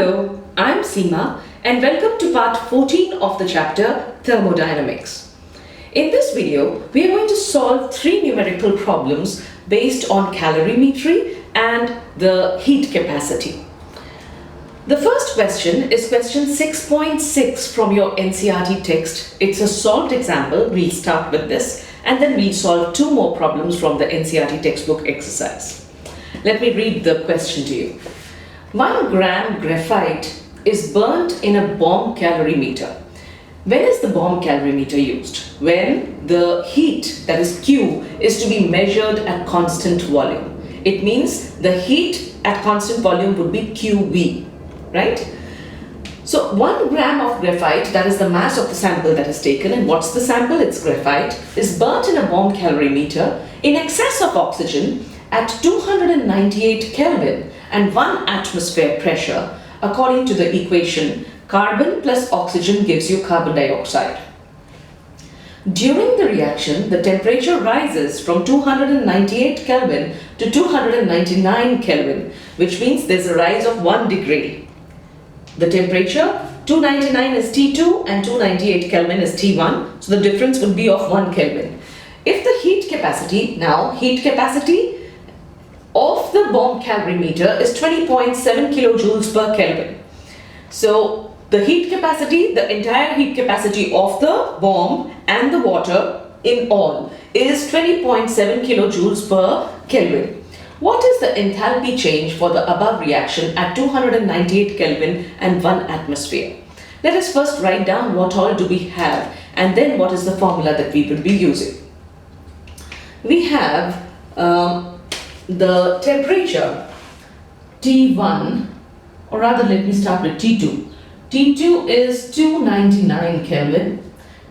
Hello, I'm Seema and welcome to part 14 of the chapter Thermodynamics. In this video, we are going to solve three numerical problems based on calorimetry and the heat capacity. The first question is question 6.6 from your NCERT text. It's a solved example. We'll start with this and then we'll solve two more problems from the NCERT textbook exercise. Let me read the question to you. 1 gram graphite is burnt in a bomb calorimeter. When is the bomb calorimeter used? When the heat, that is Q, is to be measured at constant volume. It means the heat at constant volume would be QV, right? So 1 gram of graphite, that is the mass of the sample that is taken, and what's the sample? It's graphite, is burnt in a bomb calorimeter in excess of oxygen at 298 Kelvin and 1 atmosphere pressure. According to the equation, carbon plus oxygen gives you carbon dioxide. During the reaction, the temperature rises from 298 Kelvin to 299 Kelvin, which means there's a rise of 1 degree. The temperature, 299 is T2 and 298 Kelvin is T1, so the difference would be of 1 Kelvin. If the heat capacity of the bomb calorimeter is 20.7 kilojoules per Kelvin. So the heat capacity, the entire heat capacity of the bomb and the water in all is 20.7 kilojoules per Kelvin. What is the enthalpy change for the above reaction at 298 Kelvin and 1 atmosphere? Let us first write down what all do we have and then what is the formula that we will be using. We have the temperature T1, or rather let me start with T2. T2 is 299 Kelvin,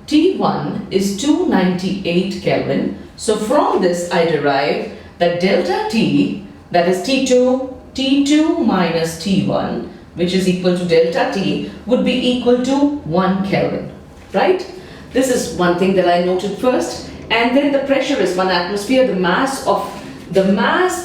T1 is 298 Kelvin. So from this I derive that delta T, that is T2 minus T1, which is equal to delta T, would be equal to 1 Kelvin, right? This is one thing that I noted first. And then the pressure is 1 atmosphere, the mass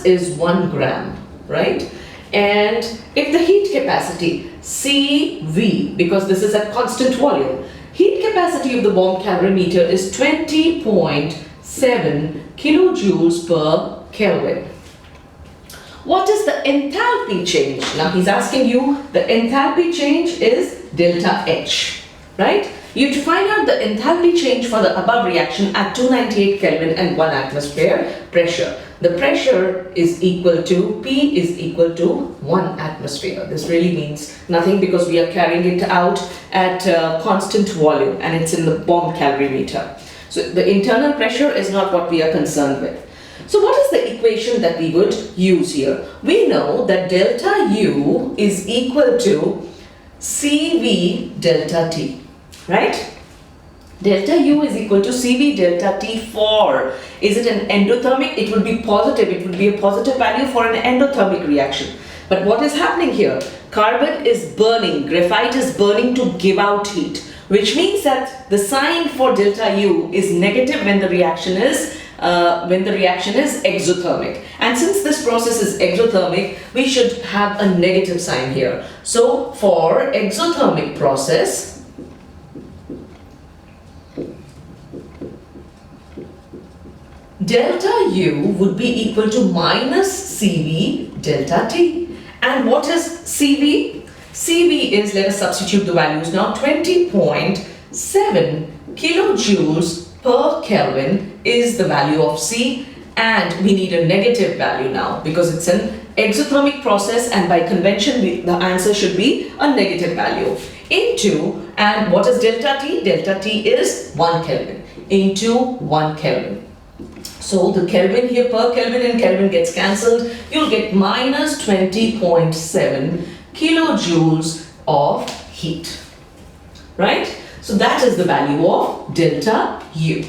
is 1 gram, right? And if the heat capacity, CV, because this is at constant volume, heat capacity of the bomb calorimeter is 20.7 kilojoules per Kelvin. What is the enthalpy change? Now he's asking you, the enthalpy change is delta H, right? You have to find out the enthalpy change for the above reaction at 298 Kelvin and 1 atmosphere pressure. The pressure is equal to, P is equal to 1 atmosphere. This really means nothing because we are carrying it out at constant volume and it's in the bomb calorimeter. So the internal pressure is not what we are concerned with. So what is the equation that we would use here? We know that delta U is equal to CV delta T. Right? Delta U is equal to CV delta T4. Is it an endothermic? It would be positive. It would be a positive value for an endothermic reaction. But what is happening here? Carbon is burning. Graphite is burning to give out heat, which means that the sign for delta U is negative when the reaction is exothermic. And since this process is exothermic, we should have a negative sign here. So for exothermic process, delta U would be equal to minus CV delta T. And what is CV? CV is, let us substitute the values now, 20.7 kilojoules per Kelvin is the value of C, and we need a negative value now because it's an exothermic process and by convention the answer should be a negative value into, and what is delta T? Delta T is 1 Kelvin into 1 Kelvin. So the Kelvin here, per Kelvin and Kelvin gets cancelled. You'll get minus 20.7 kilojoules of heat, right? So that is the value of delta U.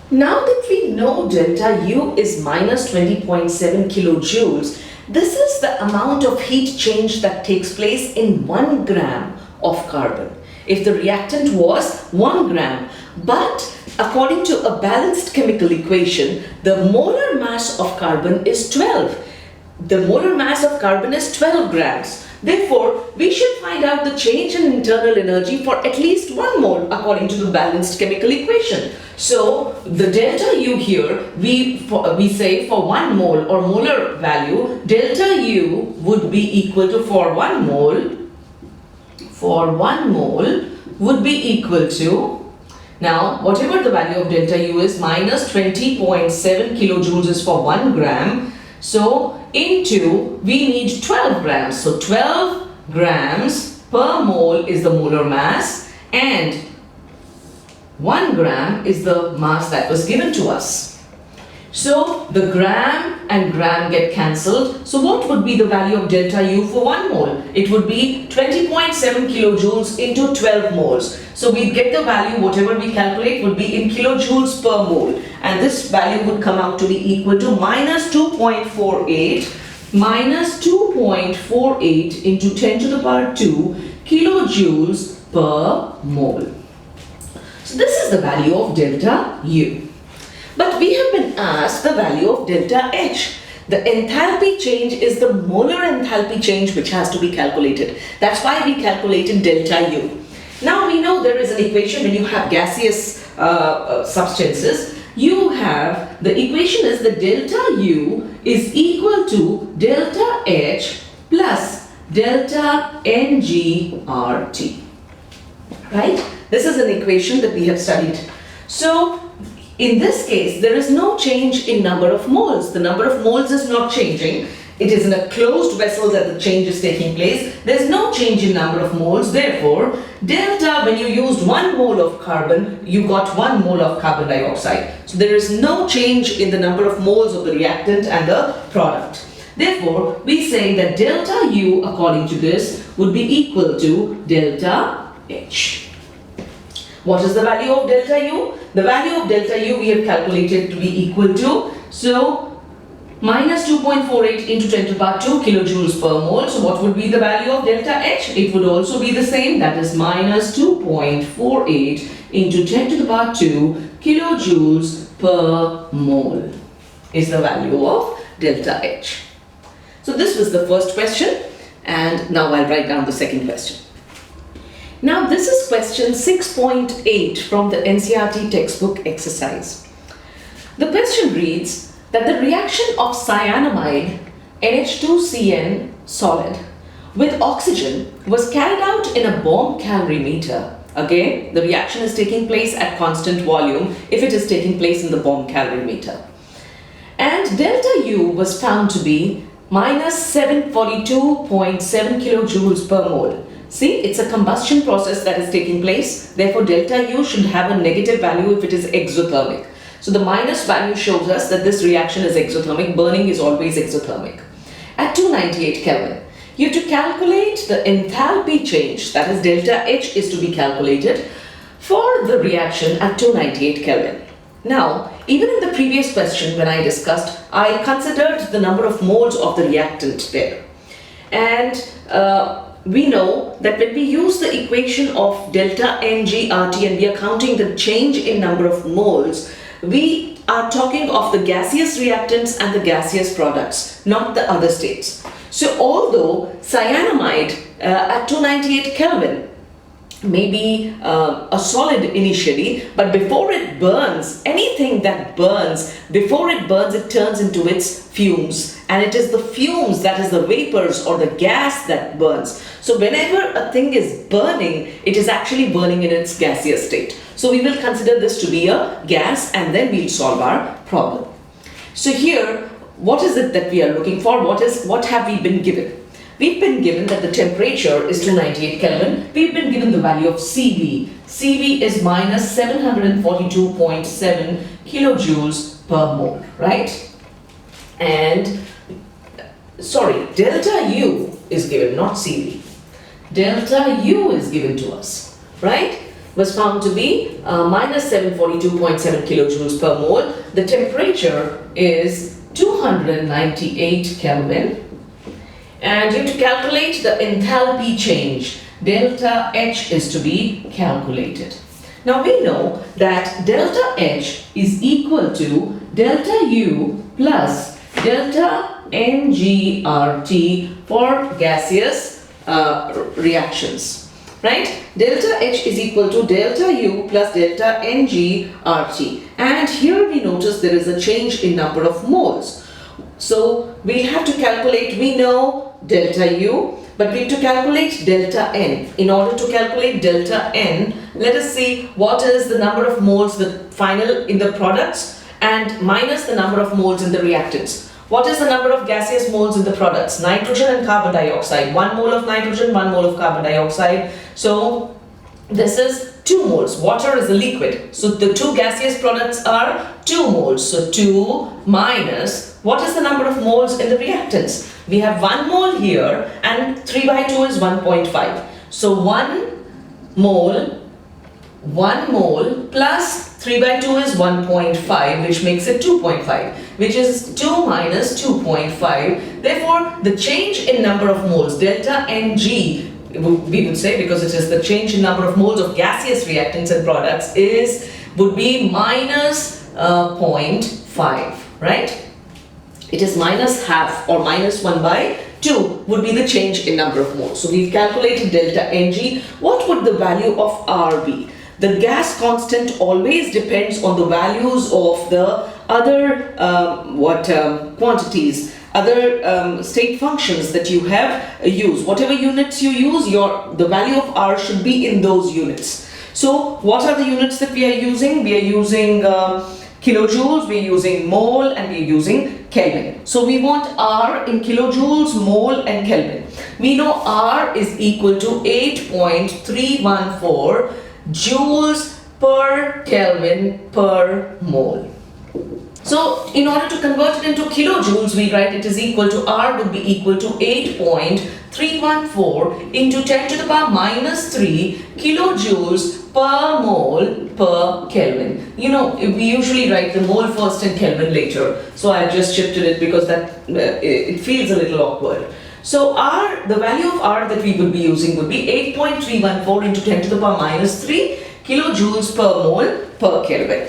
Now that we know delta U is minus 20.7 kilojoules, this is the amount of heat change that takes place in 1 gram of carbon. If the reactant was 1 gram, but according to a balanced chemical equation, the molar mass of carbon is 12. The molar mass of carbon is 12 grams. Therefore, we should find out the change in internal energy for at least 1 mole according to the balanced chemical equation. So, the delta U here, we say for 1 mole or molar value, delta U would be equal to, for 1 mole would be equal to, now whatever the value of delta U is, minus 20.7 kilojoules is for 1 gram. So into, we need 12 grams. So 12 grams per mole is the molar mass, and 1 gram is the mass that was given to us. So the gram and gram get cancelled. So what would be the value of delta U for 1 mole? It would be 20.7 kilojoules into 12 moles. So we get the value, whatever we calculate would be in kilojoules per mole. And this value would come out to be equal to minus 2.48 into 10 to the power 2 kilojoules per mole. So this is the value of delta U. But we have been asked the value of delta H. The enthalpy change is the molar enthalpy change which has to be calculated. That's why we calculated delta U. Now we know there is an equation when you have gaseous substances. You have, the equation is that delta U is equal to delta H plus delta NGRT. Right? This is an equation that we have studied. So, in this case, there is no change in number of moles. The number of moles is not changing. It is in a closed vessel that the change is taking place. There is no change in number of moles. Therefore, delta, when you used 1 mole of carbon, you got 1 mole of carbon dioxide. So there is no change in the number of moles of the reactant and the product. Therefore, we say that delta U, according to this, would be equal to delta H. What is the value of delta U? The value of delta U we have calculated to be equal to, so minus 2.48 into 10 to the power 2 kilojoules per mole. So what would be the value of delta H? It would also be the same, that is minus 2.48 into 10 to the power 2 kilojoules per mole is the value of delta H. So this was the first question, and now I'll write down the second question. Now this is question 6.8 from the NCERT textbook exercise. The question reads that the reaction of cyanamide NH2CN solid with oxygen was carried out in a bomb calorimeter. Again, the reaction is taking place at constant volume if it is taking place in the bomb calorimeter. And delta U was found to be minus 742.7 kilojoules per mole. See, it's a combustion process that is taking place. Therefore, delta U should have a negative value if it is exothermic. So the minus value shows us that this reaction is exothermic. Burning is always exothermic. At 298 Kelvin, you have to calculate the enthalpy change, that is delta H is to be calculated for the reaction at 298 Kelvin. Now, even in the previous question when I discussed, I considered the number of moles of the reactant there. And we know that when we use the equation of delta NGRT and we are counting the change in number of moles, we are talking of the gaseous reactants and the gaseous products, not the other states. So although cyanamide at 298 Kelvin may be a solid initially, but before it burns, anything that burns, before it burns, it turns into its fumes, and it is the fumes, that is the vapors or the gas that burns. So whenever a thing is burning, it is actually burning in its gaseous state. So we will consider this to be a gas, and then we'll solve our problem. So here, what is it that we are looking for? What have we been given? We've been given that the temperature is 298 Kelvin. We've been given the value of Cv. Cv is minus 742.7 kilojoules per mole, right? And, sorry, delta U is given, not Cv. Delta U is given to us, right? Was found to be minus 742.7 kilojoules per mole. The temperature is 298 Kelvin. And you have to calculate the enthalpy change. Delta H is to be calculated. Now we know that delta H is equal to delta U plus delta NGRT for gaseous reactions, right? Delta H is equal to delta U plus delta Ng RT. And here we notice there is a change in number of moles. So we'll have to calculate, we know delta U, but we need to calculate delta N. In order to calculate delta N, let us see what is the number of moles, the final in the products, and minus the number of moles in the reactants. What is the number of gaseous moles in the products? Nitrogen and carbon dioxide. 1 mole of nitrogen, 1 mole of carbon dioxide. So this is 2 moles. Water is a liquid. So the two gaseous products are 2 moles. So 2 minus, what is the number of moles in the reactants? We have 1 mole here and 3 by 2 is 1.5. So 1 mole plus 3 by 2 is 1.5, which makes it 2.5, which is 2 minus 2.5. Therefore, the change in number of moles, delta Ng, we would say, because it is the change in number of moles of gaseous reactants and products, would be minus 0.5, right? It is minus half or minus 1 by 2 would be the change in number of moles. So we've calculated delta Ng. What would the value of R be? The gas constant always depends on the values of the other quantities, other state functions that you have used. Whatever units you use, the value of R should be in those units. So what are the units that we are using? We are using kilojoules, we are using mole, and we are using Kelvin. So we want R in kilojoules, mole, and Kelvin. We know R is equal to 8.314 joules per Kelvin per mole. So in order to convert it into kilojoules, we write it is equal to, R would be equal to 8.314 into 10 to the power minus 3 kilojoules per mole per Kelvin. You know, we usually write the mole first and Kelvin later. So I've just shifted it because that it feels a little awkward. So the value of R that we would be using would be 8.314 into 10 to the power minus 3 kilojoules per mole per Kelvin.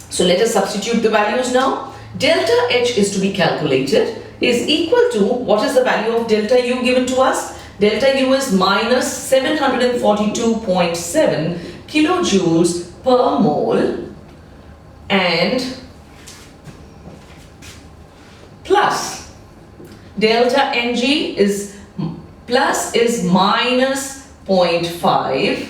So let us substitute the values now. Delta H is to be calculated is equal to, what is the value of delta U given to us? Delta U is minus 742.7 kilojoules per mole and plus delta Ng is minus 0.5,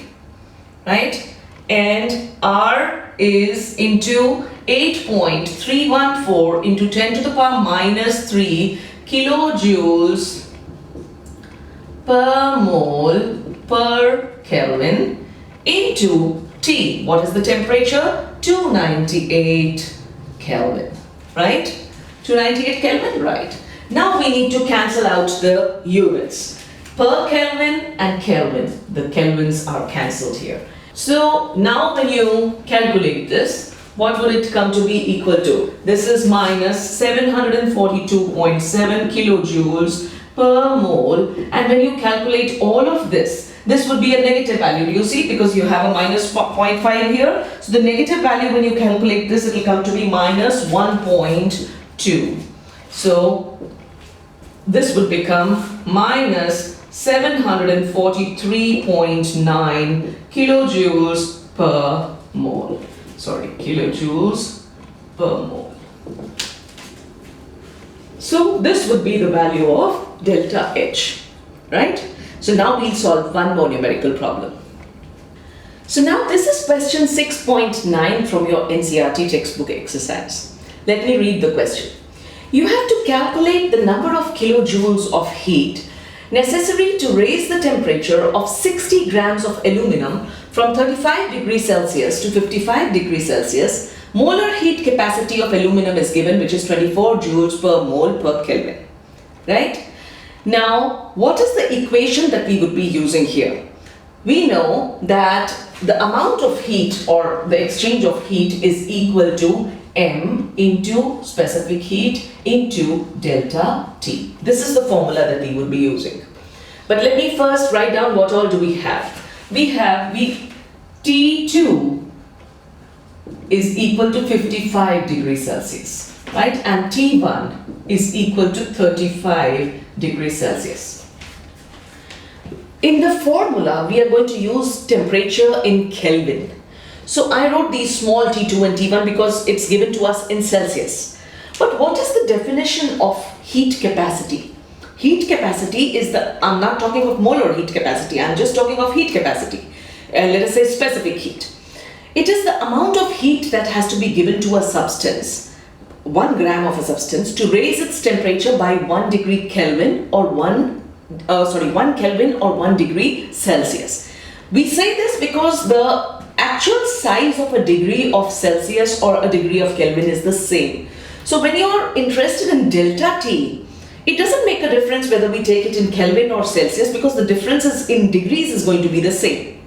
right? And R is into 8.314 into 10 to the power minus 3 kilojoules per mole per Kelvin into T. What is the temperature? 298 Kelvin, right? 298 Kelvin, right. Now we need to cancel out the units. Per Kelvin and Kelvin. The Kelvins are cancelled here. So now when you calculate this, what will it come to be equal to? This is minus 742.7 kilojoules per mole, and when you calculate all of this would be a negative value. Do you see? Because you have a minus 0.5 here. So the negative value, when you calculate this, it will come to be minus 1.2. So this would become minus 743.9 kilojoules per mole. Sorry, kilojoules per mole. So this would be the value of delta H, right? So now we'll solve one more numerical problem. So now this is question 6.9 from your NCERT textbook exercise. Let me read the question. You have to calculate the number of kilojoules of heat necessary to raise the temperature of 60 grams of aluminum from 35 degrees Celsius to 55 degrees Celsius. Molar heat capacity of aluminum is given, which is 24 joules per mole per Kelvin, right? Now, what is the equation that we would be using here? We know that the amount of heat or the exchange of heat is equal to M into specific heat into delta T. This is the formula that we would be using. But let me first write down what all do we have. We have T2 is equal to 55 degrees Celsius, right? And T1 is equal to 35 degrees Celsius. In the formula, we are going to use temperature in Kelvin. So I wrote these small T2 and T1 because it's given to us in Celsius. But what is the definition of heat capacity? Heat capacity is I'm not talking of molar heat capacity, I'm just talking of heat capacity. Let us say specific heat. It is the amount of heat that has to be given to a substance, 1 gram of a substance, to raise its temperature by 1 degree Kelvin or 1 Kelvin or 1 degree Celsius. We say this because the actual size of a degree of Celsius or a degree of Kelvin is the same. So when you're interested in delta T, it doesn't make a difference whether we take it in Kelvin or Celsius because the differences in degrees is going to be the same.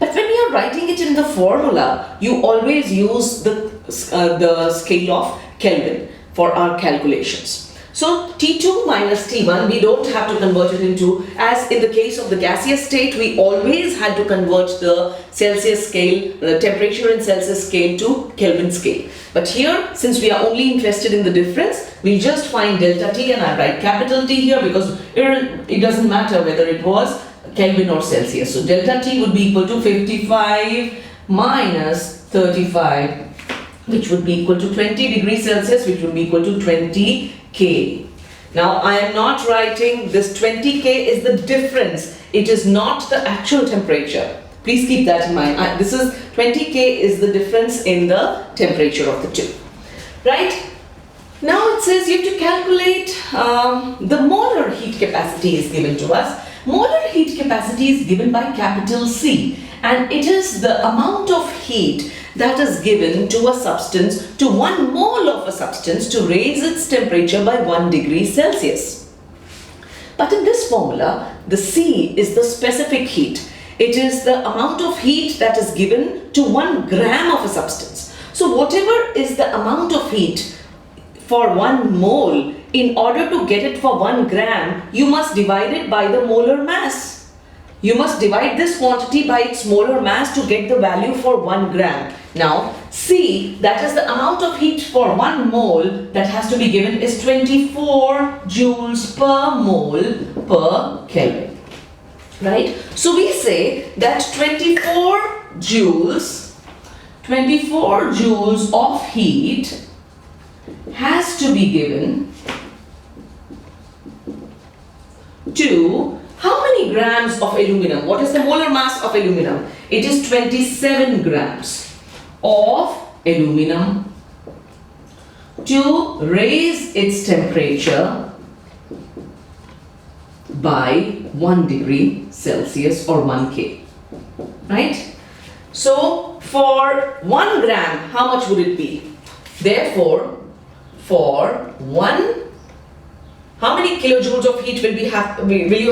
But when you're writing it in the formula, you always use the scale of Kelvin for our calculations. So T2 minus T1, we don't have to convert it into, as in the case of the gaseous state, we always had to convert the Celsius scale, the temperature in Celsius scale to Kelvin scale. But here, since we are only interested in the difference, we just find delta T, and I write capital T here because it doesn't matter whether it was Kelvin or Celsius. So delta T would be equal to 55 minus 35, which would be equal to 20 degrees Celsius, which would be equal to 20 K. Now I am not writing this 20 K is the difference. It is not the actual temperature. Please keep that in mind. This is 20 K is the difference in the temperature of the two. Right? Now it says you have to calculate the molar heat capacity is given to us. Molar heat capacity is given by capital C, and it is the amount of heat that is given to a substance, to 1 mole of a substance, to raise its temperature by 1 degree Celsius. But in this formula, the C is the specific heat. It is the amount of heat that is given to 1 gram of a substance. So whatever is the amount of heat for 1 mole, in order to get it for 1 gram, you must divide it by the molar mass. You must divide this quantity by its molar mass to get the value for 1 gram. Now, C, that is the amount of heat for 1 mole that has to be given, is 24 joules per mole per Kelvin. Right? So we say that 24 joules of heat has to be given to how many grams of aluminum? What is the molar mass of aluminum? It is 27 grams of aluminum to raise its temperature by 1 degree Celsius or 1 K. Right? So for 1 gram, how much would it be? Therefore, for how many kilojoules of heat will you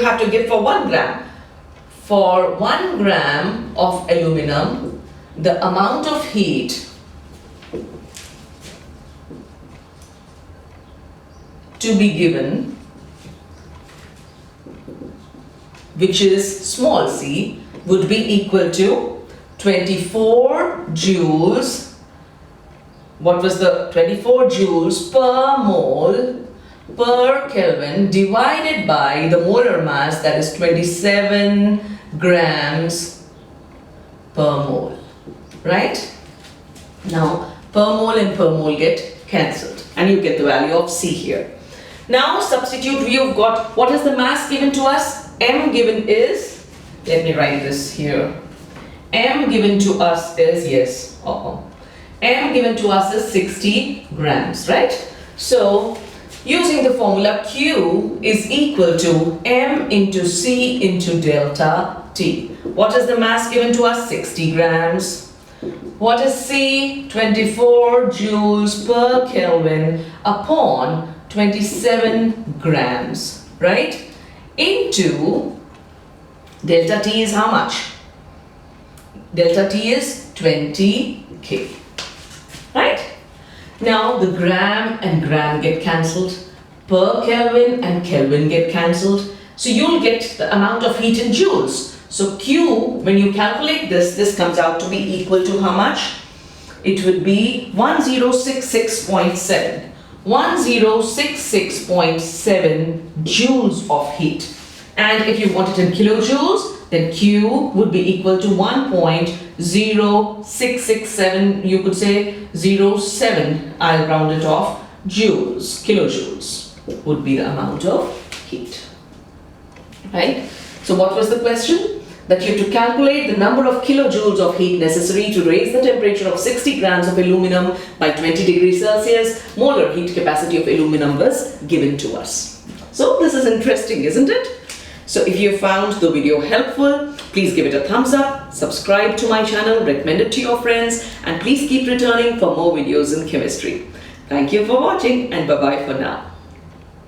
have to give for 1 gram? For 1 gram of aluminum, the amount of heat to be given, which is small c, would be equal to 24 joules. What was the 24 joules per mole per Kelvin divided by the molar mass, that is 27 grams per mole. Right? Now per mole and per mole get cancelled and you get the value of C here. Now substitute, we have got, what is the mass given to us? M given is, let me write this here. M given to us is, M given to us is 60 grams, right? So using the formula, Q is equal to M into C into delta T. What is the mass given to us? 60 grams. What is C? 24 joules per Kelvin upon 27 grams, right? Into delta T is how much? Delta T is 20 K, right? Now the gram and gram get cancelled, per Kelvin and Kelvin get cancelled. So you'll get the amount of heat in joules. So Q, when you calculate this comes out to be equal to how much? It would be 1066.7. 1066.7 joules of heat. And if you want it in kilojoules, then Q would be equal to 1.0667, you could say 07, I'll round it off, joules, kilojoules would be the amount of heat. Right? So what was the question? That you have to calculate the number of kilojoules of heat necessary to raise the temperature of 60 grams of aluminum by 20 degrees Celsius. Molar heat capacity of aluminum was given to us. So this is interesting, isn't it? So if you found the video helpful, please give it a thumbs up, subscribe to my channel, recommend it to your friends, and please keep returning for more videos in chemistry. Thank you for watching, and bye-bye for now.